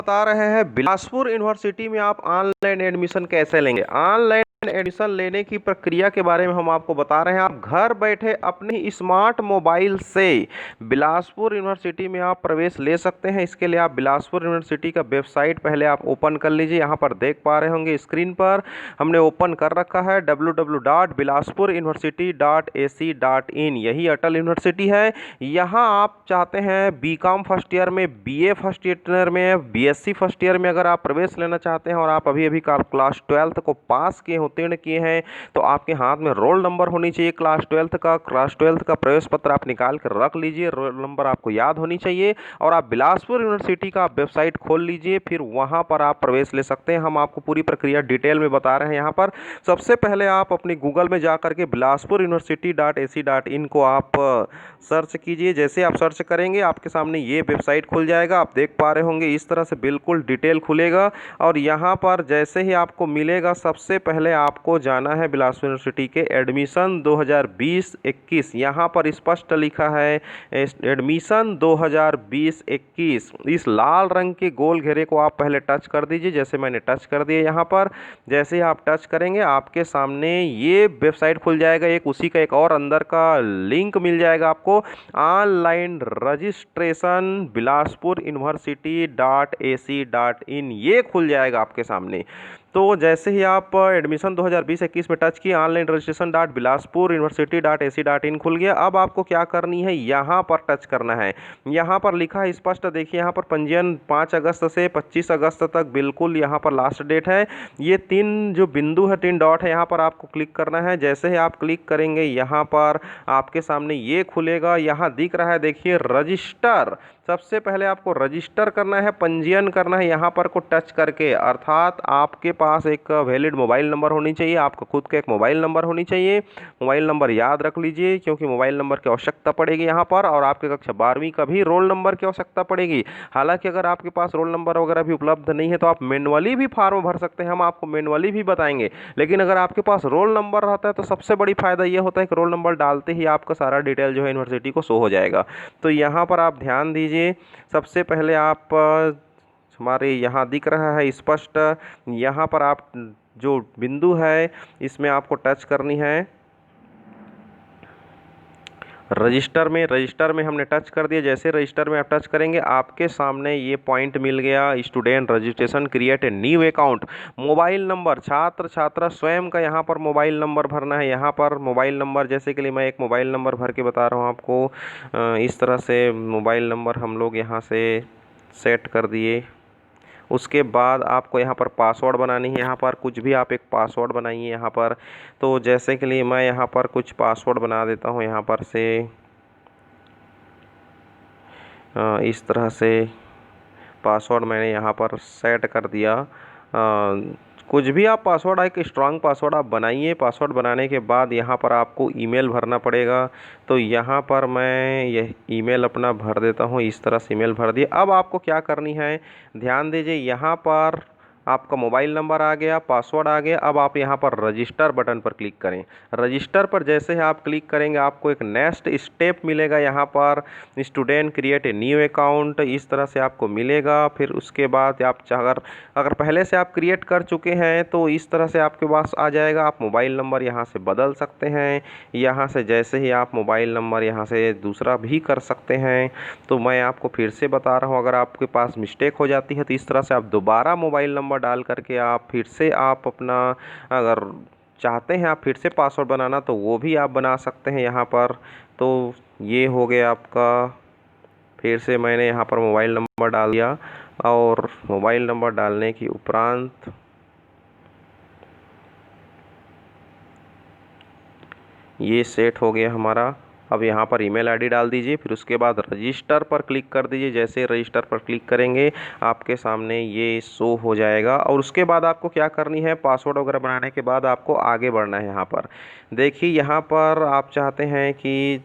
बता रहे हैं बिलासपुर यूनिवर्सिटी में आप ऑनलाइन एडमिशन कैसे लेंगे। ऑनलाइन एडमिशन लेने की प्रक्रिया के बारे में हम आपको बता रहे हैं। आप घर बैठे अपनी स्मार्ट मोबाइल से बिलासपुर यूनिवर्सिटी में आप प्रवेश ले सकते हैं। इसके लिए आप बिलासपुर यूनिवर्सिटी का वेबसाइट पहले आप ओपन कर लीजिए। यहाँ पर देख पा रहे होंगे स्क्रीन पर हमने ओपन कर रखा है www.bilaspuruniversity.ac.in। यही अटल यूनिवर्सिटी है। यहाँ आप चाहते हैं बीकॉम फर्स्ट ईयर में, बीए फर्स्ट ईयर में, बीएससी फर्स्ट ईयर में अगर आप प्रवेश लेना चाहते हैं और आप अभी अभी क्लास 12th को पास किए, उत्तीर्ण किए हैं, तो आपके हाथ में रोल नंबर होनी चाहिए क्लास 12th का प्रवेश पत्र आप निकाल कर रख लीजिए। रोल नंबर आपको याद होनी चाहिए और आप बिलासपुर यूनिवर्सिटी का वेबसाइट खोल लीजिए, फिर वहां पर आप प्रवेश ले सकते हैं। हम आपको पूरी प्रक्रिया डिटेल में बता रहे हैं। यहाँ पर सबसे पहले आप अपनी गूगल में जा करके बिलासपुर यूनिवर्सिटी.ac.in को आप सर्च कीजिए। जैसे आप सर्च करेंगे आपके सामने ये वेबसाइट खुल जाएगा। आप देख पा रहे होंगे इस तरह से बिल्कुल डिटेल खुलेगा और यहाँ पर जैसे ही आपको मिलेगा सबसे पहले आपको जाना है बिलासपुर यूनिवर्सिटी के एडमिशन 2020-21। यहाँ पर स्पष्ट लिखा है एडमिशन 2020-21। इस लाल रंग के गोल घेरे को आप पहले टच कर दीजिए, जैसे मैंने टच कर दिया। यहाँ पर जैसे ही आप टच करेंगे आपके सामने ये वेबसाइट खुल जाएगा। एक उसी का एक और अंदर का लिंक मिल जाएगा आपको, ऑनलाइन रजिस्ट्रेशन बिलासपुर यूनिवर्सिटी.ac.in। ये खुल जाएगा आपके सामने। तो जैसे ही आप एडमिशन 2020-21 में टच किए, ऑनलाइन रजिस्ट्रेशन बिलासपुर यूनिवर्सिटी.ac.in खुल गया। अब आपको क्या करनी है, यहाँ पर टच करना है। यहाँ पर लिखा है स्पष्ट, देखिए यहाँ पर पंजीयन 5 अगस्त से 25 अगस्त तक बिल्कुल यहाँ पर लास्ट डेट है। ये 3 जो बिंदु है, 3 डॉट है, यहाँ पर आपको क्लिक करना है। जैसे ही आप क्लिक करेंगे यहाँ पर आपके सामने ये खुलेगा। यहाँ दिख रहा है देखिए रजिस्टर। सबसे पहले आपको रजिस्टर करना है, पंजीयन करना है यहाँ पर को टच करके। अर्थात आपके पास एक वैलिड मोबाइल नंबर होनी चाहिए, आपका खुद का एक मोबाइल नंबर होनी चाहिए। मोबाइल नंबर याद रख लीजिए क्योंकि मोबाइल नंबर की आवश्यकता पड़ेगी यहाँ पर। और आपके कक्षा 12वीं का भी रोल नंबर की आवश्यकता पड़ेगी। हालांकि अगर आपके पास रोल नंबर वगैरह भी उपलब्ध नहीं है तो आप मैनुअली भी फॉर्म भर सकते हैं, हम आपको मैनुअली भी बताएंगे। लेकिन अगर आपके पास रोल नंबर रहता है तो सबसे बड़ी फायदा ये होता है कि रोल नंबर डालते ही आपका सारा डिटेल जो है यूनिवर्सिटी को शो हो जाएगा। तो यहाँ पर आप ध्यान दीजिए। सबसे पहले आप हमारे यहाँ दिख रहा है स्पष्ट, यहाँ पर आप जो बिंदु है इसमें आपको टच करनी है रजिस्टर में हमने टच कर दिया। जैसे रजिस्टर में आप टच करेंगे आपके सामने ये पॉइंट मिल गया, student registration create a new account. Mobile number छात्रा स्वयं का यहाँ पर मोबाइल नंबर भरना है। यहाँ पर मोबाइल नंबर जैसे कि मैं एक मोबाइल नंबर भर के बता रहा हूँ आपको। इस तरह से मोबाइल नंबर हम लोग यहाँ से सेट कर दिए। उसके बाद आपको यहाँ पर पासवर्ड बनानी है। यहाँ पर कुछ भी आप एक पासवर्ड बनाइए यहाँ पर। तो जैसे के लिए मैं यहाँ पर कुछ पासवर्ड बना देता हूँ यहाँ पर से इस तरह से पासवर्ड मैंने यहाँ पर सेट कर दिया। कुछ भी आप पासवर्ड, एक स्ट्रांग पासवर्ड आप बनाइए। पासवर्ड बनाने के बाद यहाँ पर आपको ईमेल भरना पड़ेगा। तो यहाँ पर मैं यह ईमेल अपना भर देता हूँ। इस तरह से ईमेल भर दिया। अब आपको क्या करनी है, ध्यान दीजिए। यहाँ पर आपका मोबाइल नंबर आ गया, पासवर्ड आ गया। अब आप यहाँ पर रजिस्टर बटन पर क्लिक करें। रजिस्टर पर जैसे ही आप क्लिक करेंगे आपको एक नेक्स्ट स्टेप मिलेगा। यहाँ पर student create a new account, इस तरह से आपको मिलेगा। फिर उसके बाद आप अगर पहले से आप क्रिएट कर चुके हैं तो इस तरह से आपके पास आ जाएगा। आप मोबाइल नंबर यहाँ से बदल सकते हैं। यहाँ से जैसे ही आप मोबाइल नंबर यहाँ से दूसरा भी कर सकते हैं। तो मैं आपको फिर से बता रहा हूँ, अगर आपके पास मिस्टेक हो जाती है तो इस तरह से आप दोबारा मोबाइल नंबर डाल करके आप फिर से आप अपना, अगर चाहते हैं आप फिर से पासवर्ड बनाना तो वो भी आप बना सकते हैं यहाँ पर। तो ये हो गया आपका। फिर से मैंने यहाँ पर मोबाइल नंबर डाल दिया और मोबाइल नंबर डालने के उपरांत ये सेट हो गया हमारा। अब यहाँ पर ईमेल आईडी डाल दीजिए, फिर उसके बाद रजिस्टर पर क्लिक कर दीजिए। जैसे रजिस्टर पर क्लिक करेंगे आपके सामने ये शो हो जाएगा। और उसके बाद आपको क्या करनी है, पासवर्ड वगैरह बनाने के बाद आपको आगे बढ़ना है। यहाँ पर देखिए, यहाँ पर आप चाहते हैं कि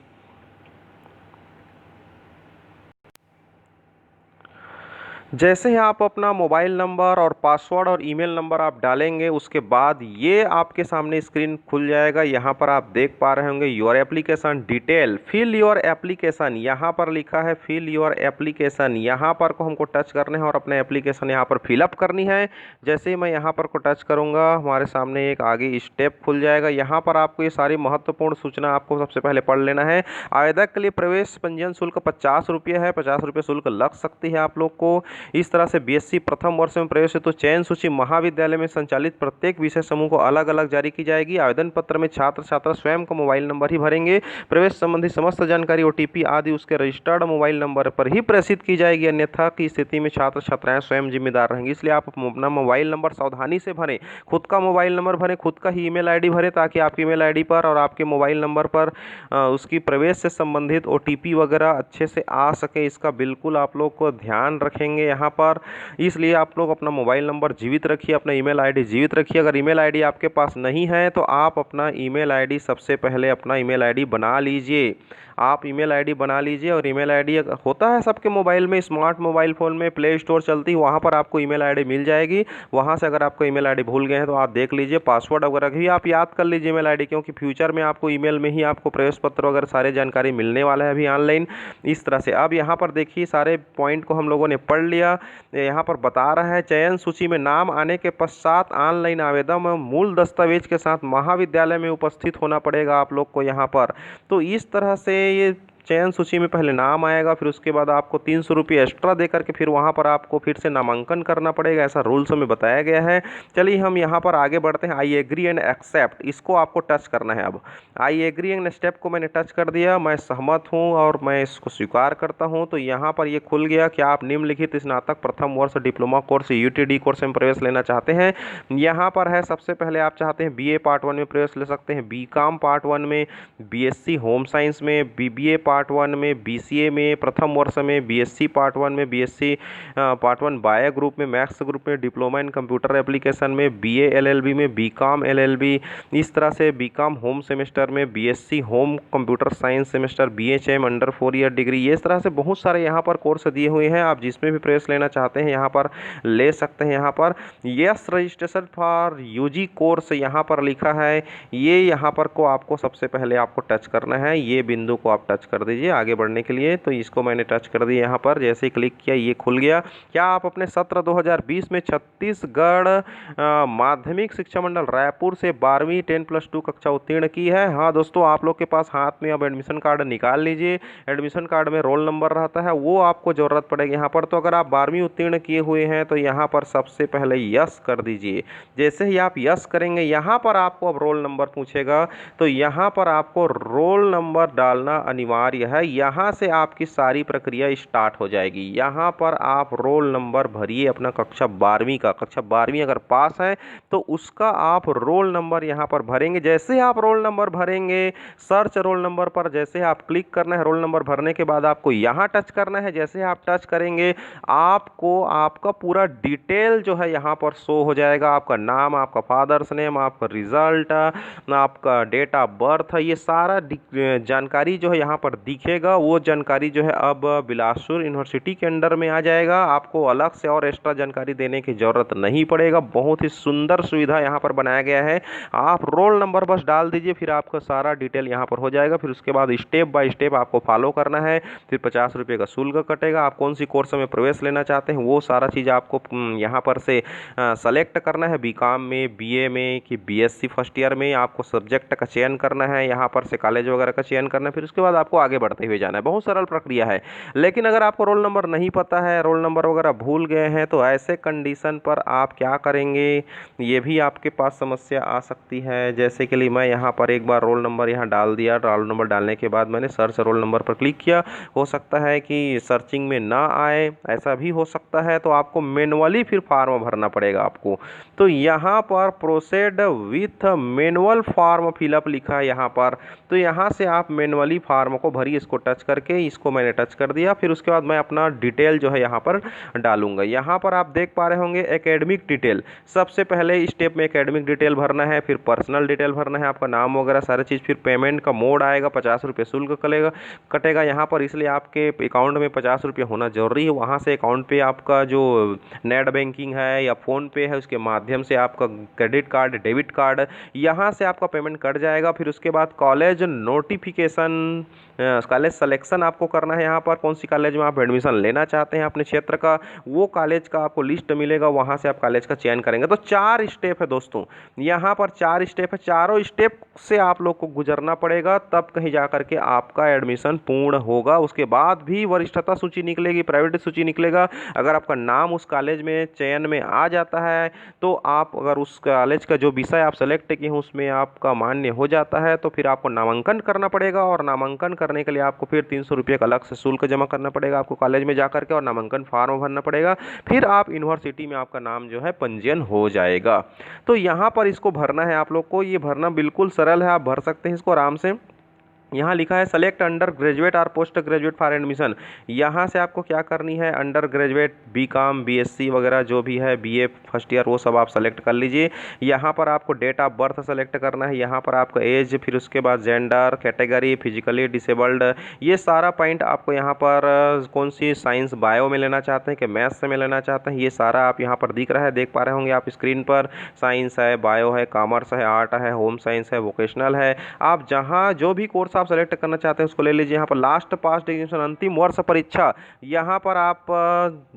जैसे ही आप अपना मोबाइल नंबर और पासवर्ड और ईमेल नंबर आप डालेंगे, उसके बाद ये आपके सामने स्क्रीन खुल जाएगा। यहाँ पर आप देख पा रहे होंगे your application detail, fill your application, यहाँ पर लिखा है फिल योर एप्लीकेशन। यहाँ पर को हमको टच करना है और अपने एप्लीकेशन यहाँ पर फिलअप करनी है। जैसे ही मैं यहाँ पर को टच करूँगा, हमारे सामने एक आगे स्टेप खुल जाएगा। यहाँ पर आपको ये सारी महत्वपूर्ण सूचना आपको सबसे पहले पढ़ लेना है। आवेदक के लिए प्रवेश पंजीयन शुल्क 50 रुपये है, 50 रुपये शुल्क लग सकती है आप लोग को। इस तरह से बीएससी प्रथम वर्ष में प्रवेश हेतु चयन सूची महाविद्यालय में संचालित प्रत्येक विषय समूह को अलग अलग जारी की जाएगी। आवेदन पत्र में छात्र छात्रा स्वयं का मोबाइल नंबर ही भरेंगे। प्रवेश संबंधी समस्त जानकारी ओटीपी आदि उसके रजिस्टर्ड मोबाइल नंबर पर ही प्रेषित की जाएगी, अन्यथा की स्थिति में छात्र छात्राएं स्वयं जिम्मेदार रहेंगी। इसलिए आप अपना मोबाइल नंबर सावधानी से भरें, खुद का मोबाइल नंबर भरें, खुद का ही ईमेल आईडी भरें, ताकि आपकी ईमेल आईडी पर और आपके मोबाइल नंबर पर उसकी प्रवेश से संबंधित ओटीपी वगैरह अच्छे से आ सके। इसका बिल्कुल आप लोग को ध्यान रखेंगे यहाँ पर। इसलिए आप लोग अपना मोबाइल नंबर जीवित रखिए, अपना ईमेल आईडी जीवित रखिए। अगर ईमेल आईडी आपके पास नहीं है तो आप अपना ईमेल आईडी सबसे पहले अपना ईमेल आईडी बना लीजिए। आप ईमेल आईडी बना लीजिए। और ईमेल आईडी होता है सबके मोबाइल में, स्मार्ट मोबाइल फ़ोन में प्ले स्टोर चलती है, वहाँ पर आपको ईमेल आईडी मिल जाएगी। वहाँ से अगर आपको ईमेल आईडी भूल गए हैं तो आप देख लीजिए। पासवर्ड वगैरह भी आप याद कर लीजिए ईमेल आईडी, क्योंकि फ्यूचर में आपको ईमेल में ही आपको प्रवेश पत्र वगैरह सारे जानकारी मिलने वाला है अभी ऑनलाइन। इस तरह से अब यहाँ पर देखिए सारे पॉइंट को हम लोगों ने पढ़ लिया। यहाँ पर बता रहा है चयन सूची में नाम आने के पश्चात ऑनलाइन आवेदन में मूल दस्तावेज के साथ महाविद्यालय में उपस्थित होना पड़ेगा आप लोग को यहाँ पर। तो इस तरह से ये चयन सूची में पहले नाम आएगा, फिर उसके बाद आपको 300 रुपये एक्स्ट्रा दे करके फिर वहाँ पर आपको फिर से नामांकन करना पड़ेगा, ऐसा रूल्स में बताया गया है। चलिए हम यहाँ पर आगे बढ़ते हैं। आई एग्री एंड एक्सेप्ट, इसको आपको टच करना है। अब आई एग्री एंड स्टेप को मैंने टच कर दिया, मैं सहमत हूँ और मैं इसको स्वीकार करता हूँ। तो यहाँ पर ये खुल गया कि आप निम्नलिखित स्नातक प्रथम वर्ष डिप्लोमा कोर्स यूटीडी कोर्स में प्रवेश लेना चाहते हैं। यहाँ पर है सबसे पहले आप चाहते हैं बीए पार्ट 1 में प्रवेश ले सकते हैं, बीकॉम पार्ट 1 में, बीएससी होम साइंस में, बीबीए पार्ट 1 में, बीसीए में प्रथम वर्ष में, बीएससी पार्ट 1 में, बीएससी पार्ट 1 बायो ग्रुप में, मैथ्स ग्रुप में, डिप्लोमा इन कंप्यूटर एप्लीकेशन में, बीए एलएलबी में, बीकॉम एलएलबी, इस तरह से बीकॉम होम सेमेस्टर में, BSc home computer science semester, BHM under 4 year degree. ये इस तरह से बहुत सारे यहाँ पर कोर्स दिए हुए हैं। आप जिसमें भी प्रवेश लेना चाहते हैं यहाँ पर ले सकते हैं। यहाँ पर yes registration for UG course यहाँ पर लिखा है, ये यहाँ पर को आपको सबसे पहले आपको टच करना है। ये बिंदु को आप टच कर दीजिए आगे बढ़ने के लिए। तो इसको मैंने टच कर दिया यहाँ पर, जैसे ही क्लिक किया ये खुल गया। क्या आप अपने सत्र 2020 में छत्तीसगढ़ माध्यमिक शिक्षा मंडल रायपुर से 12वीं 10+2 कक्षा उत्तीर्ण की है? हाँ दोस्तों, आप लोग के पास हाथ में अब एडमिशन कार्ड निकाल लीजिए। एडमिशन कार्ड में रोल नंबर रहता है, वो आपको ज़रूरत पड़ेगी यहाँ पर। तो अगर आप 12वीं उत्तीर्ण किए हुए हैं तो यहाँ पर सबसे पहले यस कर दीजिए। जैसे ही आप यस करेंगे, यहाँ पर आपको अब रोल नंबर पूछेगा, तो यहाँ पर आपको रोल नंबर डालना अनिवार्य है। यहाँ से आपकी सारी प्रक्रिया स्टार्ट हो जाएगी। यहाँ पर आप रोल नंबर भरिए अपना कक्षा 12वीं का। कक्षा 12वीं अगर पास है तो उसका आप रोल नंबर यहाँ पर भरेंगे। जैसे आप रोल नंबर भरेंगे, सर्च रोल नंबर पर जैसे आप क्लिक करना है, रोल नंबर भरने के बाद आपको यहाँ टच करना है। जैसे आप टच करेंगे, आपको आपका पूरा डिटेल जो है यहाँ पर शो हो जाएगा। आपका नाम, आपका फादर्स नेम, आपका रिजल्ट, आपका डेट ऑफ बर्थ, ये सारा जानकारी जो है यहाँ पर दिखेगा। वो जानकारी जो है अब बिलासपुर यूनिवर्सिटी के अंडर में आ जाएगा। आपको अलग से और एक्स्ट्रा जानकारी देने की ज़रूरत नहीं पड़ेगा। बहुत ही सुंदर सुविधा यहाँ पर बनाया गया है। आप रोल नंबर बस डाल दीजिए, फिर आपका सारा डिटेल यहाँ पर हो जाएगा। फिर उसके बाद स्टेप बाय स्टेप आपको फॉलो करना है। फिर 50 रुपये का शुल्क कटेगा। आप कौन सी कोर्स में प्रवेश लेना चाहते हैं वो सारा चीज़ आपको यहाँ पर से सेलेक्ट करना है। बीकॉम में, बीए में कि बीएससी फर्स्ट ईयर में आपको सब्जेक्ट का चयन करना है। यहाँ पर से कॉलेज वगैरह का चयन करना है। फिर उसके बाद आपको आगे बढ़ते हुए जाना है। बहुत सरल प्रक्रिया है। लेकिन अगर आपको रोल नंबर नहीं पता है, रोल नंबर वगैरह भूल गए हैं, तो ऐसे कंडीशन पर आप क्या करेंगे, ये भी आपके पास समस्या आ सकती है। जैसे कि मैं यहाँ पर एक बार रोल नंबर यहाँ डाल दिया। रोल नंबर डालने के बाद मैंने सर्च रोल नंबर पर क्लिक किया। हो सकता है कि सर्चिंग में ना आए, ऐसा भी हो सकता है। तो आपको मैनुअली फिर फॉर्म भरना पड़ेगा आपको। तो यहाँ पर proceed with manual form fill up लिखा है यहाँ पर। तो यहाँ से आप मैनुअली फॉर्म को भरी, इसको टच करके इसको मैंने टच कर दिया। फिर उसके बाद मैं अपना डिटेल जो है यहाँ पर डालूंगा। यहाँ पर आप देख पा रहे होंगे एकेडमिक डिटेल। सबसे पहले स्टेप में एकेडमिक डिटेल भरना है, फिर पर्सनल डिटेल भरना है, आपका नाम वगैरह सारी चीज़। फिर पेमेंट का मोड आएगा, 50 रुपये शुल्क कटेगा यहाँ पर, इसलिए आपके अकाउंट में 50 रुपये होना जरूरी है। वहाँ से अकाउंट पे आपका जो नेट बैंकिंग है या फ़ोन पे है उसके माध्यम से आपका क्रेडिट कार्ड, डेबिट कार्ड, यहाँ से आपका पेमेंट कट जाएगा। फिर उसके बाद कॉलेज नोटिफिकेशन, कॉलेज सिलेक्शन आपको करना है। यहाँ पर कौन सी कॉलेज में आप एडमिशन लेना चाहते हैं अपने क्षेत्र का, वो कॉलेज का आपको लिस्ट मिलेगा, वहाँ से आप कॉलेज का चयन करेंगे। तो 4 स्टेप है दोस्तों, यहाँ पर 4 स्टेप है। चारों स्टेप से आप लोग को गुजरना पड़ेगा, तब कहीं जा करके आपका एडमिशन पूर्ण होगा। उसके बाद भी वरिष्ठता सूची निकलेगी, प्रायोरिटी सूची निकलेगा। अगर आपका नाम उस कॉलेज में चयन में आ जाता है तो आप, अगर उस कॉलेज का जो विषय आप सेलेक्ट किए हैं उसमें आपका मान्य हो जाता है, तो फिर आपको नामांकन करना पड़ेगा। और नामांकन करने के लिए आपको फिर 300 रुपये का अलग से शुल्क जमा करना पड़ेगा आपको कॉलेज में जा करके, और नामांकन फॉर्म भरना पड़ेगा। फिर आप यूनिवर्सिटी में आपका नाम जो है पंजीयन हो जाएगा। तो यहाँ पर इसको भरना है आप लोग को, ये भरना बिल्कुल सरल है, आप भर सकते हैं इसको आराम से। यहाँ लिखा है सेलेक्ट अंडर ग्रेजुएट और पोस्ट ग्रेजुएट फॉर एडमिशन। यहाँ से आपको क्या करनी है, अंडर ग्रेजुएट, बीकॉम, बीएससी वगैरह जो भी है, बीए फर्स्ट ईयर, वो सब आप सेलेक्ट कर लीजिए। यहाँ पर आपको डेट ऑफ बर्थ सेलेक्ट करना है, यहाँ पर आपका एज, फिर उसके बाद जेंडर, कैटेगरी, फिजिकली डिसेबल्ड, ये सारा पॉइंट आपको यहाँ पर कौन सी साइंस बायो में लेना चाहते हैं कि मैथ्स में लेना चाहते हैं, ये सारा आप यहाँ पर दिख रहा है, देख पा रहे होंगे आप स्क्रीन पर। साइंस है, बायो है, कॉमर्स है, आर्ट है, होम साइंस है, वोकेशनल है। आप जहाँ जो भी कोर्स आप सेलेक्ट करना चाहते हैं उसको ले लीजिए। यहाँ पर लास्ट पास एग्जामिनेशन, अंतिम वर्ष परीक्षा, यहाँ पर आप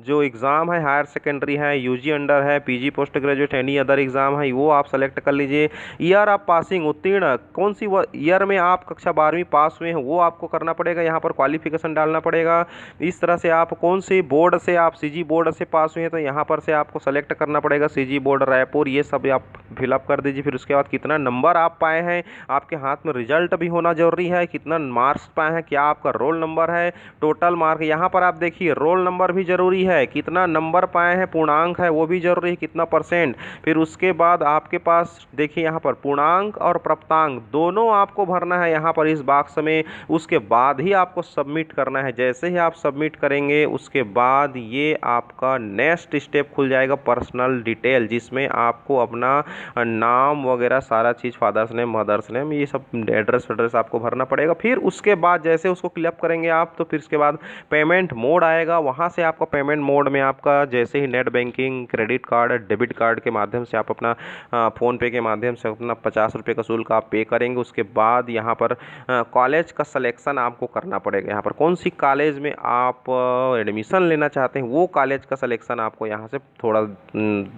जो एग्ज़ाम है, हायर सेकेंडरी है, यूजी अंडर है, PG post graduate, any other exam है, वो आप सेलेक्ट कर लीजिए। ईयर ऑफ पासिंग, उत्तीर्ण, कौन सी ईयर में आप कक्षा 12वीं पास हुए हैं वो आपको करना पड़ेगा, यहाँ पर क्वालिफिकेशन डालना पड़ेगा। इस तरह से आप कौन सी बोर्ड से, आप सीजी बोर्ड से पास हुए हैं तो यहाँ पर से आपको सेलेक्ट करना पड़ेगा सीजी बोर्ड रायपुर, ये सब आप फिलअप कर दीजिए। फिर उसके बाद कितना नंबर आप पाए हैं, आपके हाथ में रिजल्ट भी होना जरूरी है, कितना मार्क्स पाए हैं, क्या आपका रोल नंबर है, टोटल मार्क। यहाँ पर आप देखिए रोल नंबर भी जरूरी है, कितना नंबर पाए हैं, पूर्णांक है वो भी जरूरी है, कितना परसेंट। फिर उसके बाद आपके पास देखिए यहाँ पर पूर्णांक और प्राप्तांक दोनों आपको भरना है यहाँ पर इस बॉक्स में। उसके बाद ही आपको सबमिट करना है। जैसे ही आप सबमिट करेंगे उसके बाद ये आपका नेक्स्ट स्टेप खुल जाएगा, पर्सनल डिटेल, जिसमें आपको अपना नाम वगैरह सारा चीज़, फादर्स नेम, मदर्स नेम, ये सब एड्रेस आपको भरना पड़ेगा। फिर उसके बाद जैसे उसको क्लिक करेंगे आप, तो फिर उसके बाद पेमेंट मोड आएगा। वहाँ से आपका पेमेंट मोड में आपका जैसे ही net banking, credit card, debit card के माध्यम से आप अपना फ़ोन पे के माध्यम से अपना 50 रुपये का शुल्क आप पे करेंगे। उसके बाद यहाँ पर कॉलेज का सिलेक्शन आपको करना पड़ेगा। यहाँ पर कौन सी कॉलेज में आप एडमिशन लेना चाहते हैं वो कॉलेज का सिलेक्शन आपको यहाँ से थोड़ा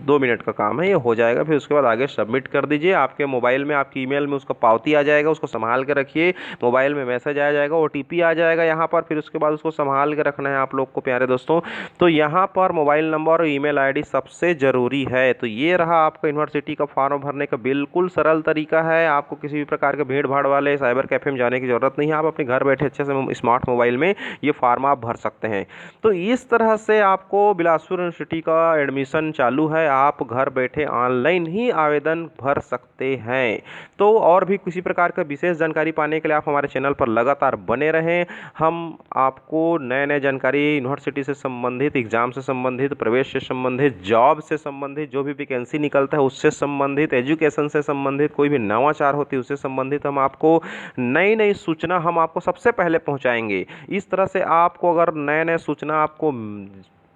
2 मिनट का काम है, ये हो जाएगा। फिर उसके बाद आगे सबमिट कर दीजिए। आपके मोबाइल में, आपकी ईमेल में उसका पावती आ जाएगा, उसको संभाल के रखिए। मोबाइल में मैसेज आ जाएगा, ओटीपी आ जाएगा यहाँ पर, फिर उसके बाद उसको संभाल के रखना है आप लोग को प्यारे दोस्तों। तो यहाँ पर मोबाइल नंबर और ईमेल आईडी सबसे ज़रूरी है। तो ये रहा आपका यूनिवर्सिटी का फॉर्म भरने का बिल्कुल सरल तरीका है। आपको किसी भी प्रकार के भीड़ भाड़ वाले साइबर कैफे में जाने की ज़रूरत नहीं है। आप अपने घर बैठे अच्छे से स्मार्ट मोबाइल में ये फॉर्म आप भर सकते हैं। तो इस तरह से आपको बिलासपुर यूनिवर्सिटी का एडमिशन चालू है, आप घर बैठे ऑनलाइन ही आवेदन भर सकते हैं। तो और भी किसी प्रकार का विशेष जानकारी पाने के लिए आप हमारे चैनल पर लगातार बने रहें। हम आपको नए नए जानकारी यूनिवर्सिटी से संबंधित, एग्जाम से संबंधित, प्रवेश से संबंधित, जॉब से संबंधित, जो भी वैकेंसी निकलता है उससे संबंधित, एजुकेशन से संबंधित, कोई भी नवाचार होती है उससे संबंधित हम आपको नई नई सूचना हम आपको सबसे पहले पहुंचाएंगे। इस तरह से आपको अगर नए नए सूचना आपको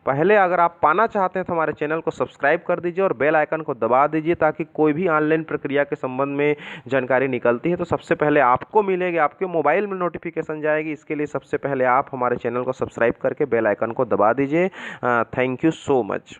पहले अगर आप पाना चाहते हैं तो हमारे चैनल को सब्सक्राइब कर दीजिए और बेल आइकन को दबा दीजिए, ताकि कोई भी ऑनलाइन प्रक्रिया के संबंध में जानकारी निकलती है तो सबसे पहले आपको मिलेगी, आपके मोबाइल में नोटिफिकेशन जाएगी। इसके लिए सबसे पहले आप हमारे चैनल को सब्सक्राइब करके बेल आइकन को दबा दीजिए। Thank you so much.